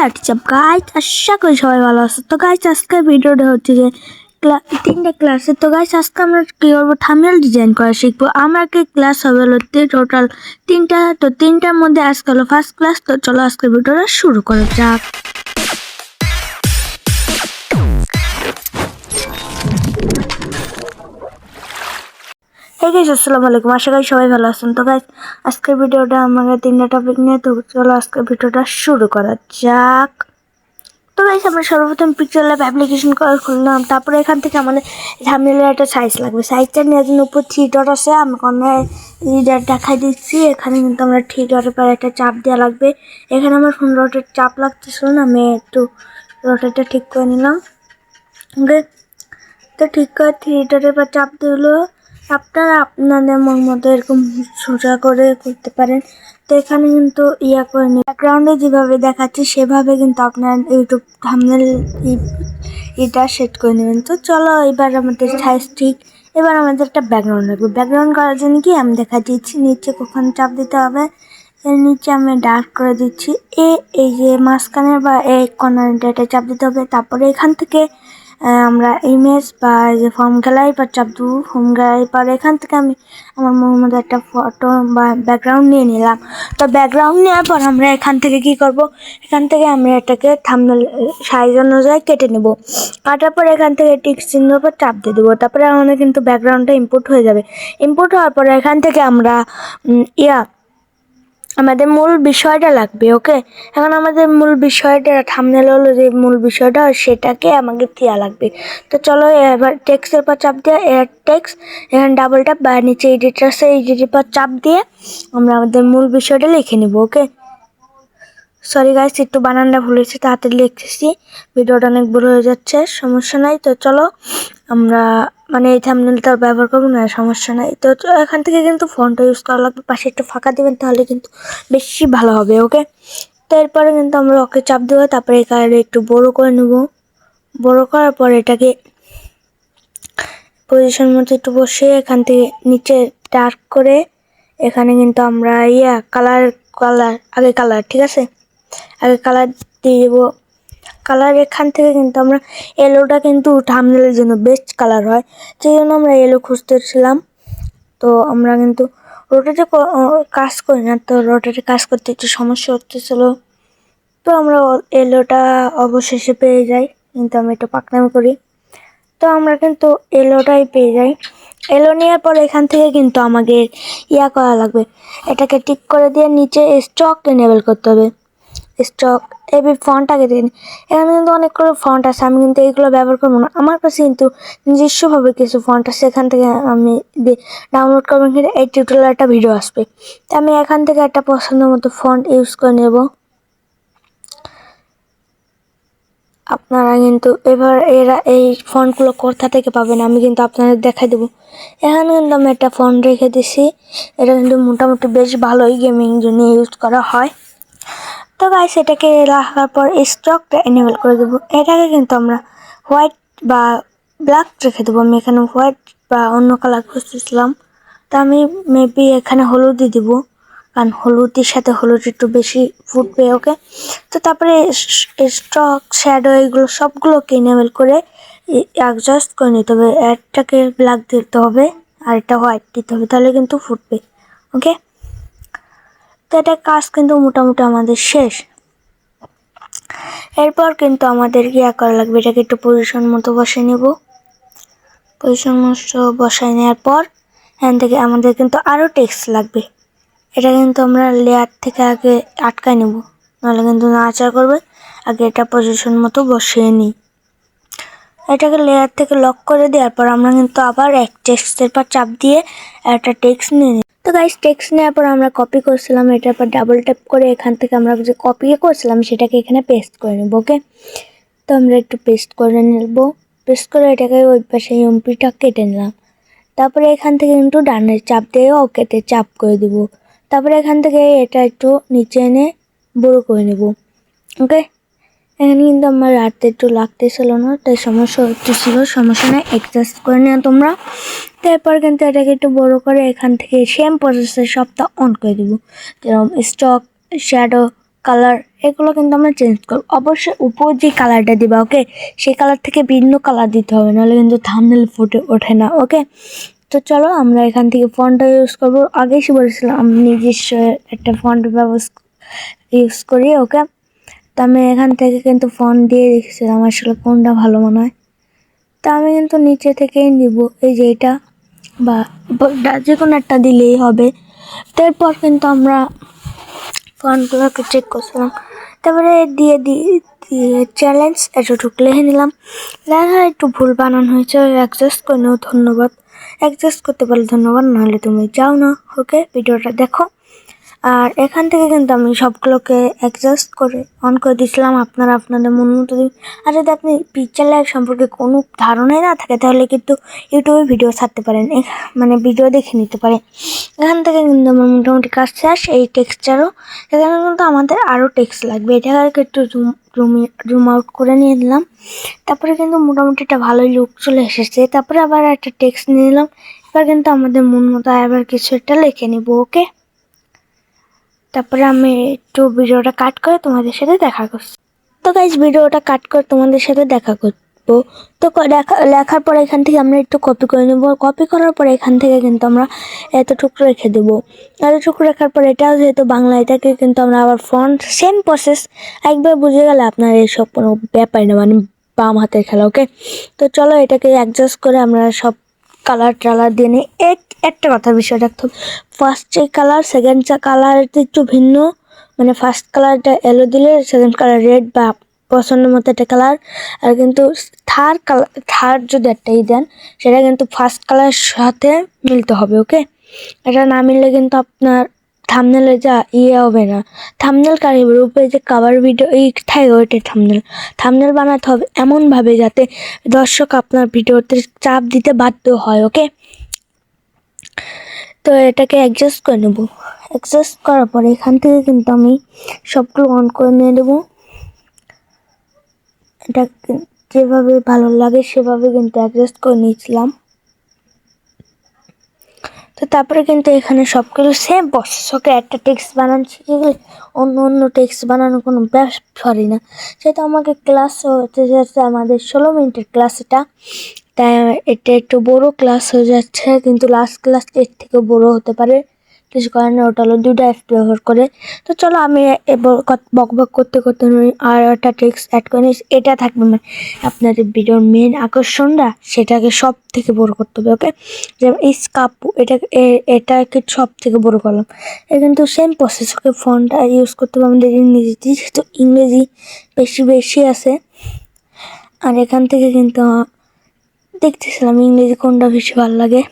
WhatsApp guys, আশা করি সবাই ভালো আছে। তো গাইস আজকে ভিডিওটা হচ্ছে যে তিনটা ক্লাসে। তো গাইস আজকে আমরা কি করবো, থাম্বনেল ডিজাইন করা শিখবো। আমার কি ক্লাস হবে হলো টোটাল তিনটা। তো তিনটার মধ্যে আজকে হলো ফার্স্ট ক্লাস। তো চলো আজকে ভিডিওটা শুরু করা যাক। hey guys, আসসালামু আলাইকুম। আশা করি সবাই ভালো আছেন। তো গাইস আজকের ভিডিওটা আমাদের তিনটা টপিক নিয়ে। তো চলো আজকের ভিডিওটা শুরু করা যাক। তো গাইস আমরা সর্বপ্রথম পিকচার ল্যাব অ্যাপ্লিকেশন খুললাম। তারপরে এখান থেকে আমাদের থাম্বনেলের একটা সাইজ লাগবে। সাইজটা নেওয়ার জন্য উপর 3 ডট আছে, আমি দেখাই দিচ্ছি। এখানে কিন্তু আমরা 3 ডটের পর একটা চাপ দেওয়া লাগবে। এখানে আমার 15 ডটের চাপ লাগতেছিল না, আমি একটু রোটেটটা ঠিক করে নিলাম। ওকে, তো ঠিক করে 3 ডটের পর চাপ দিলো। আপনারা আপনাদের মন মতো এরকম সোজা করে করতে পারেন। তো এখানে কিন্তু করে নিন, ব্যাকগ্রাউন্ডে যেভাবে দেখাচ্ছি সেভাবে কিন্তু আপনার ইউটিউব থাম্বনেল এটা সেট করে নেবেন। তো চলো এবার আমাদের সাইজ ঠিক। এবার আমাদের একটা ব্যাকগ্রাউন্ড লাগবে। ব্যাকগ্রাউন্ড করার জন্য কি আমি দেখা দিচ্ছি, নিচে কখন চাপ দিতে হবে, এর নিচে আমি ডার্ক করে দিচ্ছি। এই যে মাঝখানে বা এই কর্নারটা চাপ দিতে হবে। তারপরে এখান থেকে আমরা ইমেজ বা যে ফর্ম গ্যালারি পর চাপ দেবো। ফর্ম গ্যালারি পর এখান থেকে আমি আমার মনের মধ্যে একটা ফটো বা ব্যাকগ্রাউন্ড নিয়ে নিলাম। তো ব্যাকগ্রাউন্ড নেওয়ার পর আমরা এখান থেকে কি করব, এখান থেকে আমরা এটাকে থাম্বনেল সাইজ অনুযায়ী কেটে নেব। কাটার পর এখান থেকে টিক চিহ্নের উপর চাপ দিয়ে দেবো। তারপরে আমাদের কিন্তু ব্যাকগ্রাউন্ডটা ইম্পোর্ট হয়ে যাবে। ইম্পোর্ট হওয়ার পরে এখান থেকে আমরা আমাদের মূল বিষয়টা লাগবে। ওকে, এখন আমাদের মূল বিষয়টা থাম্বনেল হলো যে মূল বিষয়টা, সেটাকে আমাকে দেওয়া লাগবে। তো চলো এবার টেক্সটের পর চাপ দিয়ে টেক্সট, এখানে ডাবল ট্যাপ বা নিচে এডিটর আছে, এডিটের পর চাপ দিয়ে আমরা আমাদের মূল বিষয়টা লিখে নেব। ওকে, সরি গাইস, একটু বানানটা ভুল হয়েছে, তাড়াতাড়ি লিখতেছি, ভিডিওটা অনেক বড় হয়ে যাচ্ছে, সমস্যা নাই। তো চলো আমরা এই থাম্বনেলটা ব্যবহার করবো না, সমস্যা নাই। তো এখান থেকে কিন্তু ফন্টটা ইউজ করা লাগবে, পাশে একটু ফাঁকা দিবেন, তাহলে কিন্তু বেশি ভালো হবে। ওকে, তো এরপরে কিন্তু আমরা ওকে চাপ দেবো। তারপরে এই কালারে একটু বড় করে নেব। বড় করার পর এটাকে পজিশন মতো একটু বসিয়ে এখান থেকে নিচে ডার্ক করে এখানে কিন্তু আমরা কালার আগে কালার, ঠিক আছে, আগে কালার দিয়ে দেবো। কালার এখান থেকে কিন্তু আমরা এলোটা কিন্তু থাম্বনেলের জন্য বেস্ট কালার হয়, সেই জন্য আমরা এলো খুঁজতেছিলাম। তো আমরা কিন্তু রোটেটে কাজ করি না, তো রোটেটে কাজ করতে একটু সমস্যা হতেছিল। তো আমরা এলোটা অবশেষে পেয়ে যাই, কিন্তু আমি একটু পাকনামি করি। তো আমরা কিন্তু এলোটাই পেয়ে যাই। এলো নেওয়ার পর এখান থেকে কিন্তু আমাকে করা লাগবে, এটাকে টিক করে দিয়ে নিচে স্টক এনেবল করতে হবে। স্টক এবি ফন্ট আগে দিন। এখানে কিন্তু অনেক করে ফন্ট আছে, আমি কিন্তু এইগুলো ব্যবহার করবো না। আমার কাছে কিন্তু নিজস্বভাবে কিছু ফন্ট আছে, এখান থেকে আমি ডাউনলোড করবো। কিন্তু এই টিউটোরিয়াল একটা ভিডিও আসবে, আমি এখান থেকে একটা পছন্দ মতো ফন্ট ইউজ করে নেব। আপনারা কিন্তু এবার এই ফন্টগুলো কোথা থেকে পাবেন আমি কিন্তু আপনাদের দেখাই দেবো। এখানে কিন্তু আমি একটা ফন্ট রেখে দিছি, এটা কিন্তু মোটামুটি বেশ ভালোই গেমিং জন্য ইউজ করা হয়। তো গাইস এটাকে রাখার পর স্টকটা এনেবল করে দেবো। এটাকে কিন্তু আমরা হোয়াইট বা ব্ল্যাক রেখে দেবো। আমি এখানে হোয়াইট বা অন্য কালার খুঁজতেছিলাম, তো আমি মেবি এখানে হলুদই দিব, কারণ হলুদের সাথে হলুদ একটু বেশি ফুটবে। ওকে, তো তারপরে স্টক শ্যাডো এগুলো সবগুলোকে এনেবল করে অ্যাডজাস্ট করে নিতে হবে। একটাকে ব্ল্যাক দিতে হবে আর একটা হোয়াইট দিতে হবে, তাহলে কিন্তু ফুটবে। ওকে, তো এটা কাজ কিন্তু মোটামুটি আমাদের শেষ। এরপর কিন্তু আমাদের করা লাগবে, এটাকে একটু পজিশন মতো বসিয়ে নেব। পজিশন মতো বসায় নেওয়ার পর এখান থেকে আমাদের কিন্তু আরও টেক্সট লাগবে। এটা কিন্তু আমরা লেয়ার থেকে আগে আটকায় নেব, নাহলে কিন্তু নাড়াচাড়া করবে। আগে এটা পজিশন মতো বসিয়ে নিই। এটাকে লেয়ার থেকে লক করে দেওয়ার পর আমরা কিন্তু আবার এক টেক্সটের পর চাপ দিয়ে একটা টেক্সট নিয়ে নিই। তো গাইস টেক্সট নেওয়ার পর আমরা কপি করছিলাম, এটার পর ডাবল ট্যাপ করে এখান থেকে আমরা যে কপি করছিলাম সেটাকে এখানে পেস্ট করে নেব। ওকে, তো আমরা একটু পেস্ট করে নেব। পেস্ট করে এটাকে ওই পাশে এমপিটা কেটে নিলাম। তারপরে এখান থেকে কিন্তু ডানের চাপ দিয়ে ওকেতে চাপ করে দেব। তারপরে এখান থেকে এটা একটু নিচে এনে বড় করে নেব। ওকে, এখানে কিন্তু আমার রাতে একটু লাগতেছিল না, তাই সমস্যা হচ্ছিল, সমস্যা নেই, অ্যাডজাস্ট করে নেওয়া তোমরা। তারপর কিন্তু এটাকে একটু বড় করে এখান থেকে সেম প্রসেসের সবটা অন করে দেবো, যেরকম স্টক, শ্যাডো, কালার এগুলো কিন্তু আমরা চেঞ্জ করব। অবশ্যই উপর যে কালারটা দিবা ওকে, সেই কালার থেকে ভিন্ন কালার দিতে হবে, নাহলে কিন্তু থাম্বনেল ফুটে ওঠে না। ওকে, তো চলো আমরা এখান থেকে ফন্টটা ইউজ করবো। আগেই বলেছিলাম আমি নিজস্ব একটা ফন্ট ব্যবস্থা ইউজ করি। ওকে, তো আমি এখান থেকে কিন্তু ফন্ট দিয়ে দেখছিলাম আসলে কোনটা ভালো মনে হয়। তা আমি কিন্তু নিচে থেকেই নিব, এই যে এটা বা যে কোনো একটা দিলেই হবে। তারপর কিন্তু আমরা ফন্টগুলোকে চেক করছিলাম, তারপরে দিয়ে চ্যালেঞ্জ এতটুকু লিখে নিলাম। লেখা একটু ভুল বানান হয়েছে, অ্যাডজাস্ট করে নেও, ধন্যবাদ। অ্যাডজাস্ট করতে পারলে ধন্যবাদ, নাহলে তুমি যাও না। ওকে, ভিডিওটা দেখো। আর এখান থেকে কিন্তু আমি সবগুলোকে অ্যাডজাস্ট করে অন করে দিয়েছিলাম, আপনারা আপনাদের মন মতো দিন। আর যদি আপনি পিকচার লাইভ সম্পর্কে কোনো ধারণাই না থাকে, তাহলে কিন্তু ইউটিউবে ভিডিও ছাড়তে পারেন, মানে ভিডিও দেখে নিতে পারেন। এখান থেকে কিন্তু আমার মোটামুটি কাজ শেষ। এই টেক্সচারও, এখানে কিন্তু আমাদের আরও টেক্সট লাগবে, এটাকে একটু জুম আউট করে নিয়ে দিলাম। তারপরে কিন্তু মোটামুটি একটা ভালোই লুক চলে এসেছে। তারপরে আবার একটা টেক্সট নিয়ে নিলাম। এবার কিন্তু আমাদের মন মতো আবার কিছু একটা লিখে নিব। ওকে, তারপরে আমি একটু ভিডিওটা কাট করে তোমাদের সাথে দেখা করছি। তো গাইজ, ভিডিওটা কাট করে তোমাদের সাথে দেখা করবো। তো লেখার পরে এখান থেকে আমরা একটু কপি করে নেবো। কপি করার পরে এখান থেকে কিন্তু আমরা এতটুকু রেখে দেবো। এতটুকু রাখার পরে এটাও যেহেতু বাংলা, এটাকে কিন্তু আমরা আবার ফন্ট সেম প্রসেস। একবার বুঝে গেলে আপনার এইসব কোনো ব্যাপার না, মানে বাম হাতের খেলা। ওকে, তো চলো এটাকে অ্যাডজাস্ট করে আমরা সব কালার টালার দিয়ে নিই। একটা কথা বিষয় রাখতে হবে, ফার্স্ট যে কালার সেকেন্ড কালার একটু ভিন্ন, মানে ফার্স্ট কালারটা এলো দিলে সেকেন্ড কালার রেড বা পছন্দের মতো একটা কালার। আর কিন্তু থার্ড যদি একটাই দেন, সেটা কিন্তু ফার্স্ট কালারের সাথে মিলতে হবে। ওকে, এটা না মিললে কিন্তু আপনার থাম্বনেলে যা হবে না। থাম্বনেল কারিবের উপরে যে কভার ভিডিও এই থাকে, ওইটাই থাম্বনেল বানাতে হবে এমনভাবে যাতে দর্শক আপনার ভিডিওতে চাপ দিতে বাধ্য হয়। ওকে, তো এটাকে অ্যাডজাস্ট করে নেব। অ্যাডজাস্ট করার পরে এখান থেকে কিন্তু আমি সবগুলো অন করে নিয়ে দেবো। এটা যেভাবে ভালো লাগে সেভাবে কিন্তু অ্যাডজাস্ট করে নিয়েছিলাম। তো তারপরে কিন্তু এখানে সবগুলো সেম প্রসেস। ওকে, একটা টেক্সট বানানো শিখে গেলে অন্য টেক্সট বানানো কোনো ব্যাপারই না। সেটা আমাকে ক্লাস হতে যাচ্ছে, আমাদের 16 মিনিটের ক্লাস এটা, তাই এটা একটু বড় ক্লাস হয়ে যাচ্ছে, কিন্তু লাস্ট ক্লাস এর থেকে বড় হতে পারে, কিছু কারণে ওটা হলো 2টা অ্যাপ ব্যবহার করে। তো চলো আমি এবার বক করতে করতে আর একটা টেক্সট অ্যাড করে নিই। এটা থাকবে মানে আপনাদের ভিডিওর মেন আকর্ষণটা, সেটাকে সব থেকে বড় করতে হবে। ওকে, যেমন কাপু, এটাকে সব থেকে বড় করলাম। এটা কিন্তু সেম প্রসেস। ওকে, ফন্টটা ইউজ করতে হবে আমাদের ইংরেজিতে, যেহেতু ইংরেজি বেশি আছে। আর এখান থেকে কিন্তু দেখতেছিলাম ইংরেজি কোনটা বেশি ভালো লাগে।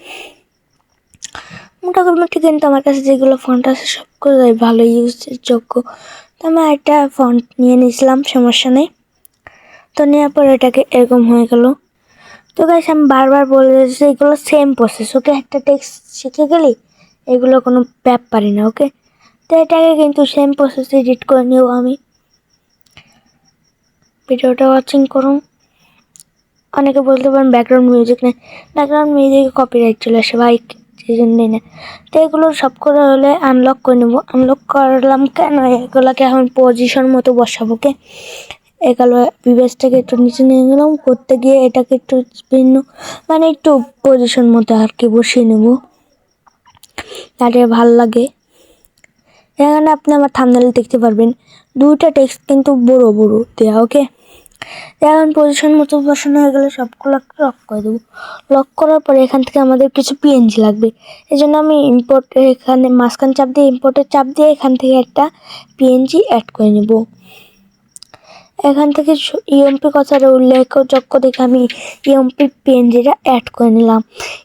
মোটামুটি কিন্তু আমার কাছে যেগুলো ফন্ট আছে সবগুলোই ভালো ইউজের যোগ্য। তো আমি একটা ফন্ট নিয়ে নিয়েছিলাম, সমস্যা নেই। তো নেওয়ার পর এটাকে এরকম হয়ে গেল। তো গাইস, আমি বারবার বলে দিচ্ছি এগুলো সেম প্রসেস। ওকে, একটা টেক্সট শিখে গেলি এগুলো কোনো ব্যাপারই না। ওকে, তো এটাকে কিন্তু সেম প্রসেসে এডিট করে নিও। আমি ভিডিওটা ওয়াচিং করুন। অনেকে বলতে পারেন ব্যাকগ্রাউন্ড মিউজিক নেই, ব্যাকগ্রাউন্ড মিউজিকে কপিরাইট চলে আসে ভাই, সেই জন্যই না। তো এগুলো সব করে হলে আনলক করে নেবো। আনলক করলাম কেন, এগুলোকে এখন পজিশন মতো বসাবো। ওকে, এগুলো বিবেসটাকে একটু নিচে নিয়ে গেলাম, করতে গিয়ে এটাকে একটু ভিন্ন, মানে একটু পজিশন মতো আর কি বসিয়ে নেব, তাহলে ভালো লাগে। এখানে আপনি আমার থাম্বনেল দেখতে পারবেন, 2টা টেক্সট কিন্তু বড় বড় দেওয়া। ওকে, এখন পজিশন মতো বসানো হয়ে গেলে সবগুলোকে লক করে দেবো। লক করার পরে এখান থেকে আমাদের কিছু পিএনজি লাগবে। এই জন্য আমি এখানে মাঝখান চাপ দিয়ে ইম্পোর্টের চাপ দিয়ে এখান থেকে একটা পিএনজি অ্যাড করে নেব। এখান থেকে ইএমপি কথার উল্লেখযোগ্য দেখে আমি ইএমপি পিএনজিটা অ্যাড করে নিলাম।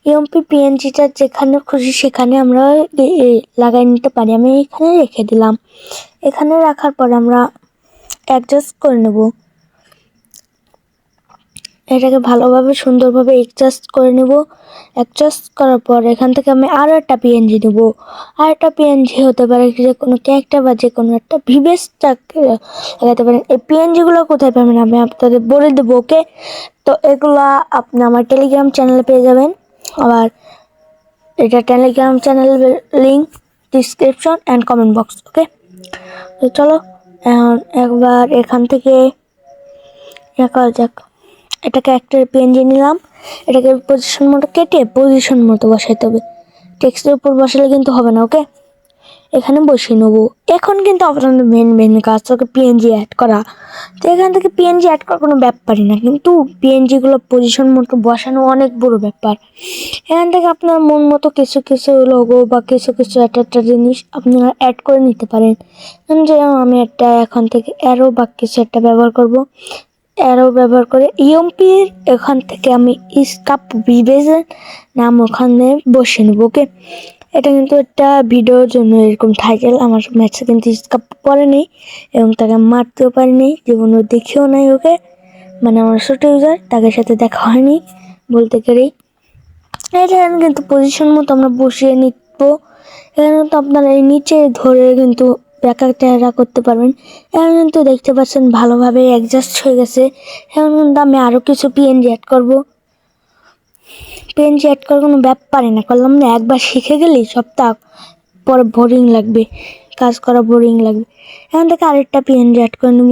ইএমপি পিএনজিটা যেখানে খুশি সেখানে আমরা লাগাই নিতে পারি। আমি এখানে রেখে দিলাম। এখানে রাখার পর আমরা অ্যাডজাস্ট করে নেব। এটাকে ভালোভাবে সুন্দরভাবে অ্যাডজাস্ট করে নেব। অ্যাডজাস্ট করার পর এখান থেকে আমি আরও একটা পিএনজি নেব। আর একটা পিএনজি হতে পারে যে কোনো ক্যারেক্টার বা যে কোনো একটা ভিভেসটাকে লাগাতে পারেন। এই পিএনজিগুলো কোথায় পাবেন আমি আপনাদের বলে দেবো। ওকে, তো এগুলা আপনি আমার টেলিগ্রাম চ্যানেলে পেয়ে যাবেন। আবার এটা টেলিগ্রাম চ্যানেলের link description and comment box. Okay, তো চলো এখন একবার এখান থেকে করা যাক, এটাকে একটা পিএনজি নিলাম, এটাকে পজিশন মতো কেটে পজিশন মতো বসাইতে হবে। টেক্সটের উপর বসালে কিন্তু হবে না, ওকে এখানে বসিয়ে নেবো। এখন কিন্তু আপনাদের মেন কাজ হচ্ছে পিএনজি অ্যাড করা। তো এখান থেকে পিএনজি অ্যাড করার কোনো ব্যাপারই না, কিন্তু পিএনজিগুলো পজিশন মতো বসানো অনেক বড় ব্যাপার। এখান থেকে আপনার মন মতো কিছু কিছু লোগো বা কিছু কিছু একটা জিনিস আপনারা অ্যাড করে নিতে পারেন। যেমন আমি একটা এখান থেকে অ্যারো বা কিছু একটা ব্যবহার করব। অ্যারো ব্যবহার করে ইএমপির এখান থেকে আমি স্কাপ বিবেজন নাম ওখানে বসে নেব, ওকে। এটা কিন্তু একটা ভিডিওর জন্য এরকম টাইটেল। আমার ম্যাথসে কিন্তু স্কাপ পরে নেই এবং তাকে মারতেও পারিনি, জীবনে দেখিও নাই ওকে, মানে আমার ছোট ইউজার, তাদের সাথে দেখা হয়নি বলতে গেলেই। এটা কিন্তু পজিশন মতো আমরা বসিয়ে নিব। এখানে কিন্তু আপনারা এই নিচে ধরে কিন্তু ব্যাকারটা করতে পারবেন। এখন কিন্তু দেখতে পাচ্ছেন ভালোভাবে অ্যাডজাস্ট হয়ে গেছে। এখন কিন্তু আমি আরও কিছু পিএনজি অ্যাড করবো। পিএনজি অ্যাড করার কোনো ব্যাপারই না, করলাম না, একবার শিখে গেলেই সপ্তাহ পরে বোরিং লাগবে, কাজ করা বোরিং লাগবে। এখান থেকে আরেকটা পিএনজি অ্যাড করে নেব।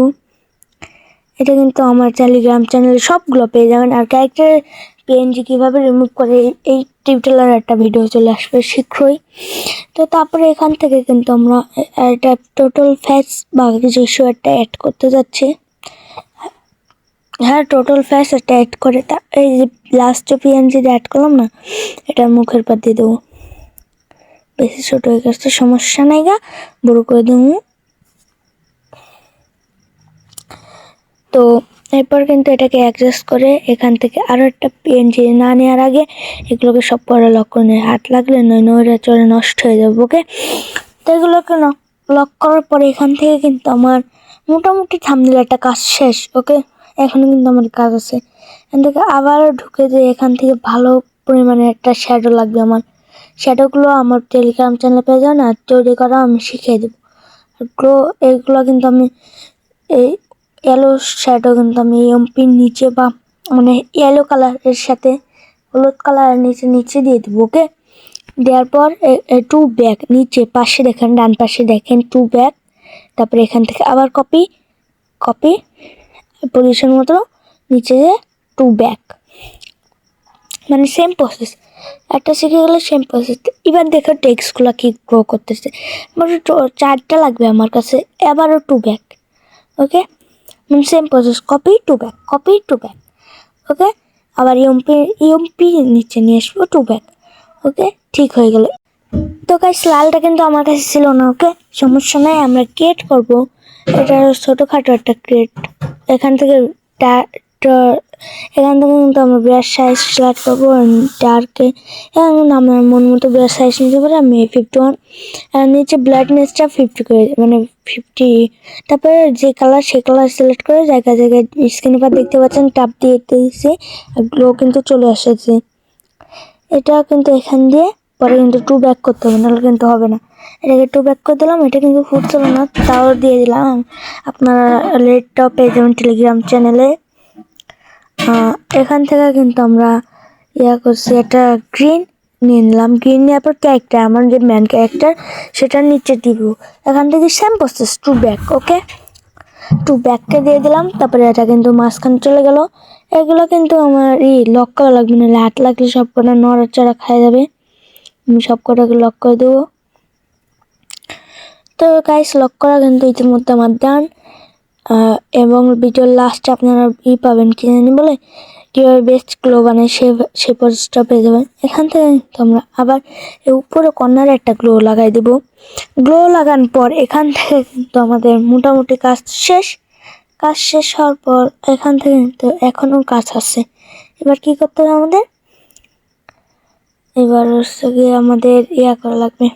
এটা কিন্তু আমার টেলিগ্রাম চ্যানেলে সবগুলো পেয়ে যাবেন। আর ক্যারেক্টার পিএনজি কীভাবে রিমুভ করে এই টিউটোরিয়ালের একটা ভিডিও চলে আসবে শীঘ্রই। তো তারপরে এখান থেকে কিন্তু আমরা একটা টোটাল ফ্যাস বা কিছু একটা অ্যাড করতে যাচ্ছি। হ্যাঁ, টোটাল ফ্যাস একটা অ্যাড করে এই যে লাস্ট পিএনজি অ্যাড করলাম না, এটা মুখের পর দিয়ে দেবো। বেশি ছোট হয়ে গেছে, সমস্যা নাই, গা বড় করে দেবো। তো এরপর কিন্তু এটাকে অ্যাডজাস্ট করে এখান থেকে আরও একটা পিএনজি না নেওয়ার আগে এগুলোকে সব করে লক করে নিয়ে হাত লাগলে নইরা চলে নষ্ট হয়ে যাবে, ওকে। তো এগুলোকে লক করার পরে এখান থেকে কিন্তু আমার মোটামুটি থাম্বনেল একটা কাজ শেষ, ওকে। এখনও কিন্তু আমার কাজ আছে। এখান থেকে আবারও ঢুকে যে এখান থেকে ভালো পরিমাণে একটা শ্যাডো লাগবে। আমার শ্যাডোগুলো আমার টেলিগ্রাম চ্যানেলে পেয়ে যান, আর তৈরি করা আমি শিখিয়ে দেবো। এইগুলো কিন্তু আমি এই ইয়েলো শ্যাডো কিন্তু আমি এমপির নিচে বা মানে ইয়েলো কালারের সাথে হলুদ কালারের নিচে দিয়ে দেবো, ওকে। দেওয়ার পর টু ব্যাক নিচে পাশে দেখেন, ডান পাশে দেখেন টু ব্যাক, তারপরে এখান থেকে আবার কপি পজিশন মতো নিচে টু ব্যাক, মানে সেম প্রসেস। একটা শিখে গেলে সেম প্রসেস। এবার দেখো টেক্সটগুলো কি গ্রো করতেছে। চারটা লাগবে আমার কাছে, আবারও টু ব্যাক, ওকে। মানে same process, copy to back, okay. আবার ইএমপি নিচে নিয়ে আসবো, টু ব্যাক, ওকে। ঠিক হয়ে গেল। তো গাইস লালটা কিন্তু আমার কাছে ছিল না, ওকে, সমস্যা নাই, আমরা ক্রিয়েট করবো। এটা ছোটোখাটো একটা ক্রিয়েট। এখান থেকে কিন্তু আমরা ব্রাশ সাইজ সিলেক্ট করবো ডার্কে। এখন আমার মন মতো ব্রাশ সাইজ নিতে পারি, আমি 51 আর নিচে ব্লাইটনেসটা 50 করে, মানে 50। তারপরে যে কালার সে কালার সিলেক্ট করে জায়গায় স্ক্রিনের পর দেখতে পাচ্ছেন টাপ দিয়ে দিয়েছি, আর গ্লো কিন্তু চলে এসেছে। এটা কিন্তু এখান দিয়ে পরে কিন্তু টু ব্যাক করতে হবে, নাহলে কিন্তু হবে না। এটাকে টু ব্যাক করে দিলাম, এটা কিন্তু ফুটছিল না, তাও দিয়ে দিলাম। আপনারা লেটটাও পেয়ে যাবেন টেলিগ্রাম চ্যানেলে। এখান থেকে কিন্তু আমরা করছি, একটা গ্রিন নিয়ে নিলাম। গ্রিন নেওয়ার পর ক্যারেক্টার, আমার যে ম্যান ক্যারেক্টার সেটার নিচে দিব। এখান থেকে same process, to back, okay. To ব্যাককে দিয়ে দিলাম, তারপরে এটা কিন্তু মাঝখানে চলে গেল। এগুলো কিন্তু আমার লক করা লাগবে, না হাত লাগলে সব কটা নড়াচড়া খাই যাবে। আমি সব কটাকে লক করে দেবো। তো গাইস লক করা কিন্তু ইতিমধ্যে আমার ডান। এবং ভিডিওর লাস্টে আপনারা পাবেন কি জানি বলে কীভাবে বেস্ট গ্লো বানায় সে প্রসেসটা পেয়ে যাবেন। এখান থেকে আমরা আবার এই উপরে কর্নারে একটা গ্লো লাগাই দেব। গ্লো লাগানোর পর এখান থেকে কিন্তু আমাদের মোটামুটি কাজ শেষ হওয়ার পর এখান থেকে কিন্তু এখনও কাজ আছে। এবার কি করতে হবে আমাদের, এবার হচ্ছে গিয়ে আমাদের করা লাগবে।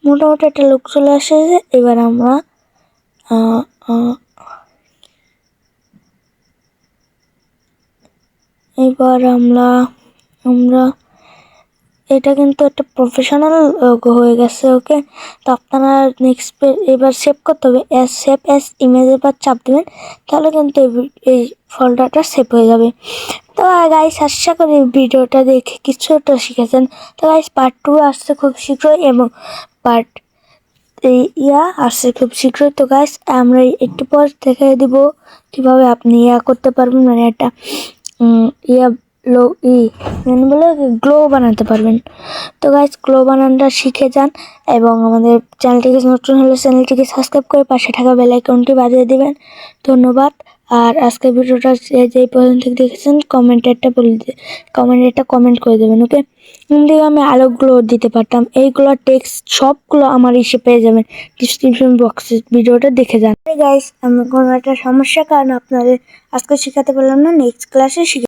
মোটামুটি একটা লুক চলে আসে। এবার আমরা আমরা এটা কিন্তু একটা প্রফেশনাল হয়ে গেছে, ওকে। তো আপনারা নেক্সট এবার সেভ করতে হবে, সেভ অ্যাজ ইমেজের পর চাপ দেবেন, তাহলে কিন্তু এই ফোল্ডারটা সেভ হয়ে যাবে। তো গাইস আশা করি ভিডিওটা দেখে কিছুটা শিখেছেন। তো গাইস পার্ট 2 আসছে খুব শীঘ্রই, এবং পার্ট এই ইয়া আসছে খুব শীঘ্রই। তো গাইস আমরা একটু পর দেখাই দিব কিভাবে আপনি ইয়া করতে পারবেন, মানে একটা ইয়া লো বলে গ্লো বানাতে পারবেন। তো গাইস গ্লো বানানোটা শিখে যান এবং আমাদের চ্যানেলটিকে নতুন হলে চ্যানেলটিকে সাবস্ক্রাইব করে পাশে থাকা বেল আইকনটি বাজিয়ে দিবেন। ধন্যবাদ। আর আজকের ভিডিওটা যেই পর্যন্ত দেখেছেন কমেন্টে একটা কমেন্ট করে দেবেন, ওকে? কিন্তু আমি আলোকগুলো দিতে পারতাম, এইগুলো টেক্সট সবগুলো আমার ইসে পেয়ে যাবেন ডিসক্রিপশন বক্সে, ভিডিওটা দেখে যান। গাইস আমি কোনো একটা সমস্যার কারণে আপনাদের আজকে শেখাতে পারলাম না, নেক্সট ক্লাসে শিখে